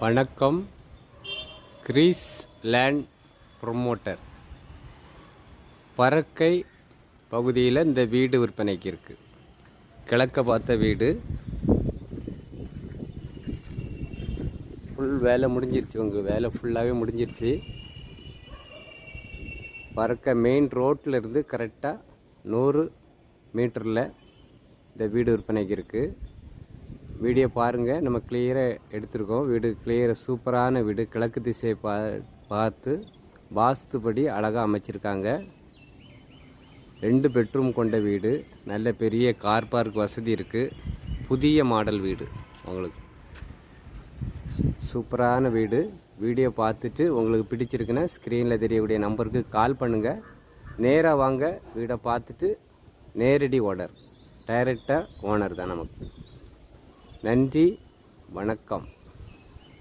வணக்கம். Greece land promoter. பறக்கை பகுதியில் இந்த வீடு விற்பனைக்கு இருக்குது. கிழக்க பார்த்த வீடு. ஃபுல் வேலை முடிஞ்சிருச்சு. உங்கள் வேலை ஃபுல்லாகவே முடிஞ்சிருச்சு. பறக்க மெயின் ரோட்டில் இருந்து கரெக்டாக 100 மீட்டரில் இந்த வீடு விற்பனைக்கு இருக்குது. வீடியோ பாருங்கள். நம்ம கிளியராக எடுத்திருக்கோம். வீடு கிளியராக சூப்பரான வீடு. கிழக்கு திசையை பார்த்து வாஸ்துபடி அழகாக அமைச்சிருக்காங்க. 2 பெட்ரூம் கொண்ட வீடு. நல்ல பெரிய கார் பார்க் வசதி இருக்குது. புதிய மாடல் வீடு. உங்களுக்கு சூப்பரான வீடு. வீடியோ பார்த்துட்டு உங்களுக்கு பிடிச்சிருக்குன்னா ஸ்க்ரீனில் தெரியக்கூடிய நம்பருக்கு கால் பண்ணுங்கள். நேராக வாங்க. வீடை பார்த்துட்டு நேரடி ஓனர், டைரெக்டாக ஓனர் தான் நமக்கு. நன்றி, வணக்கம்.